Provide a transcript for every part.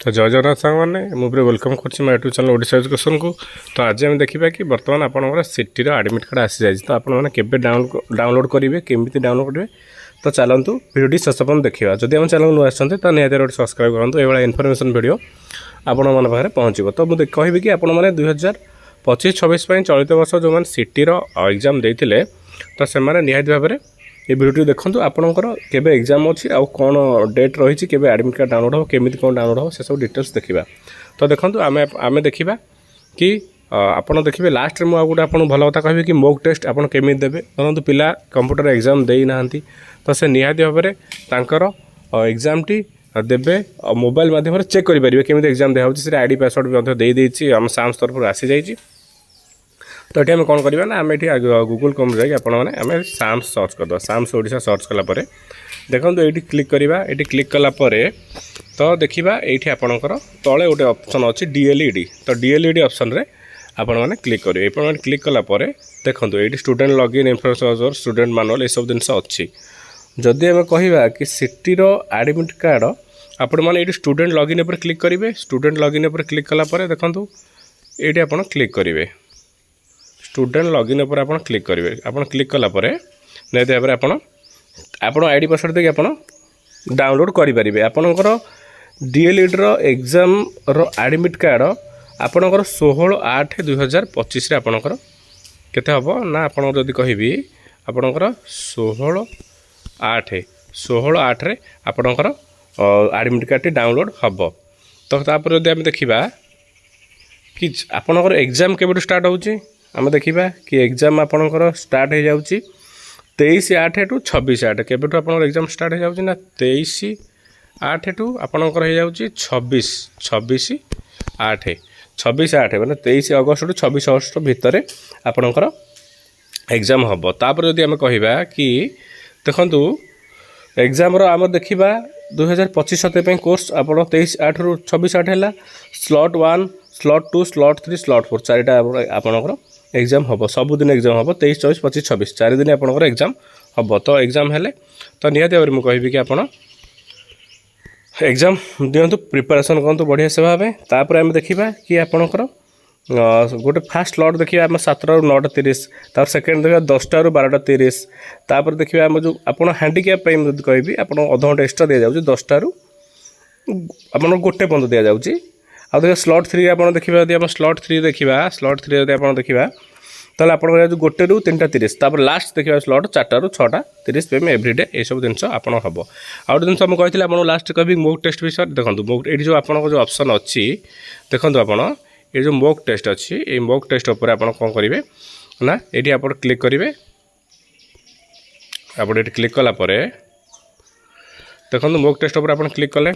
तो जय जगन्नाथ सांग मैंने मुझे वेलकम कर यूट्यूब चैनल ओडिशा एजुकेशन को। तो आज आम देखा कि बर्तमान आपंकर सिटी आडमिट कार्ड आसी जाए। तो आपने डाउनलोड करेंगे केमी डाउनलोड करेंगे। तो चलतु भिडियो शेष पर्यटन देखा। जब आम चैनल नुआ आते तो निहत गोटे सब्सक्राइब करूँ। ये इनफर्मेशन भिडियो आपण पाखे पहुँचो। तो मुझे कहि कि आपने 2025-26 चलित वर्ष जो मैंने सिटी एग्जाम देते तो से निहत भाव में ये भिडियो देखो आपंकर केबे एग्जाम अच्छी आउ कौन डेट रही केबे एडमिट कार्ड डाउनलोड हो केमी कौन डाउनलोड हो से सब डिटेल्स देखा। तो देखो आम देखा कि आपड़ देखिए लास्ट में मुझे गोटे आपको भल कथा कहि कि मॉक टेस्ट आपड़ केमी देवे। धरतु पिला कंप्यूटर एग्जाम दे ना तो से निहाती भाव में तांकर एग्जाम टी देवे मोबाइल माध्यम चेक करेंगे केमी एग्जाम दिया से आईडी पासवर्ड भी देदेजी आम साम्स तरफ आसी जाइए। तो ये कौन करवा ना आम ये गूगल कम जाए आम साम्स सर्च करदे साम्स ओडिशा सर्च कलापर देखो ये क्लिक करवा। ये क्लिक कलापर तो देखा ये आपणकर तले गोटे ऑप्शन अच्छी डीएलईडी। तो डीएलईडी ऑप्शन रे आपण मैंने क्लिक करेंगे। आप क्लिक कलापर देखो ये student login information student manual ये सब जिन अच्छी। जदि आम कह कि सिटीर एडमिट कार्ड आपण मैंने ये स्टूडेंट लॉगिन पर क्लिक करेंगे। स्टूडेंट लॉगिन पर क्लिक कलापर देखो ये आप क्लिक करेंगे। स्टूडेंट लॉगिन पर आप क्लिक करेंगे। आप क्लिक कलापर निहत भाव में आप आईडी पासवर्ड देके आप डाउनलोड करेंगे। आपणकर डीएलईडी एग्जाम एडमिट कार्ड आपणकर 16/8/2025 आपणकर केते हम ना आप कहि आपणकर 16/8 आपणकर एडमिट कार्ड डाउनलोड हम। तो तापर जब आम देखा कि आपणकर एग्जाम केबे स्टार्ट होची आम देखा कि एग्जाम आपणकर स्टार्ट हो जाऊँगी 23/8 टू 26/8 केबेठू आपणकर एग्जाम स्टार्ट हो जाऊँगी ना 23/8 टू आपणकर हो जाऊँगी 26/8 माने 23 अगस्त टू 26 अगस्त भितर आपणकर एग्जाम हम। तापर जदि आम कहिबा कि देखंतु एग्जाम रो आम देखा 2025-27 कोर्स आप 23/8 रू 26/8 है स्लॉट 1 स्लॉट 2 स्लॉट 3 स्लॉट 4 चारिटा आपणकर एग्जाम हम। सबुदिन एग्जाम हम 23, 24, 25, 26 4 दिन आपणकर एग्जाम हम। तो एग्जाम हेले तो निहत भाव में मुझे कि आप एग्जाम दिंतु प्रिपेरेसन करूँ बढ़िया से भाव। तापर आम देखा कि आपणकर गोटे फास्ट स्लॉट देखिए आम 7 रू 9:30 तापर सेकेंड देखा 10 रू 12:30 तापर देखिए आम जो आप हैंडिक्याप कहि आप अध घंटे एक्सट्रा दि जाऊँगी 10 रू आप गोटे पर्यंत दि जाऊँगी। आ देखिए स्लॉट 3 आप देखा यदि स्लॉट 3 देखा स्लॉट 3 यदि आप देखा तो आप गोटे रू 3:30 तापर लास्ट देखा स्लॉट 4 रू 6:30 पीएम एवरीडे ये सब जिन आप हम। आउ गोटे जिन मुझे आपको लास्ट कह मॉक टेस्ट विषय देखो मॉक ये जो आप जो ऑप्शन अच्छी देखो आप ये जो मॉक टेस्ट अच्छी ये मॉक टेस्ट उपर आप कौन करेंगे ना ये आप क्लिक करेंगे। आप क्लिक कलापर देखो मॉक टेस्ट उपर आप क्लिक कले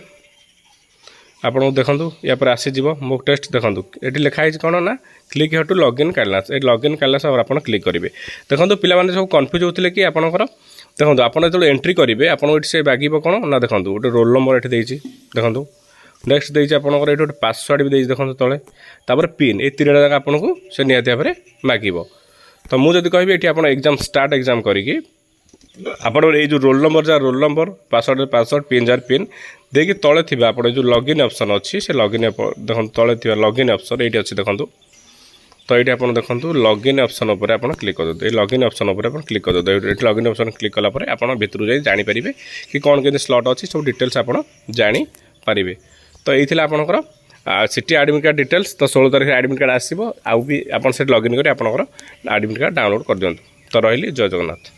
आपको देखो या पर आसीज मॉक टेस्ट देखो ये लिखाई कौन ना क्लिक हेयर टू लॉगिन कैनलास ये लॉगिन कैनलास आप क्लिक करेंगे। देखो पिलाने सब कन्फ्यूज होते कि आपंकर देखो आप जो एंट्री करेंगे आपको ये मागे कौन ना देखो गोटे रोल नंबर ये देखो नेक्स्ट देती आपंकर ये गोटे पासवर्ड भी देती देखो तले तापर पिन ये 3टा जाक आपको से निहत भाव में मागे। तो मुझे कहि ये आप एग्जाम स्टार्ट एग्जाम करी आप जो roll number password pin jar pin देखिए तले थी आप जो लॉगिन ऑप्शन अच्छी से लॉगिन देखो तले थी लॉगिन ऑप्शन ये अच्छी देखो। तो ये आप देखो लॉगिन ऑप्शन उपर आप क्लिक कर दे लॉगिन ऑप्शन उपर आप क्लिक कर दे ये लॉगिन ऑप्शन क्लिक कलापर आप भितर जाई जानीपारे कि कौन के स्लॉट अच्छी सब डिटेल्स आप जानीपारे। तो ये आपंकर सिटी एडमिट कार्ड डिटेल्स। तो 16 तारीख एडमिट कार्ड आसो आउ भी आप लॉगिन कर एडमिट कार्ड डाउनलोड कर दिखाँ। तो रही जय जगन्नाथ।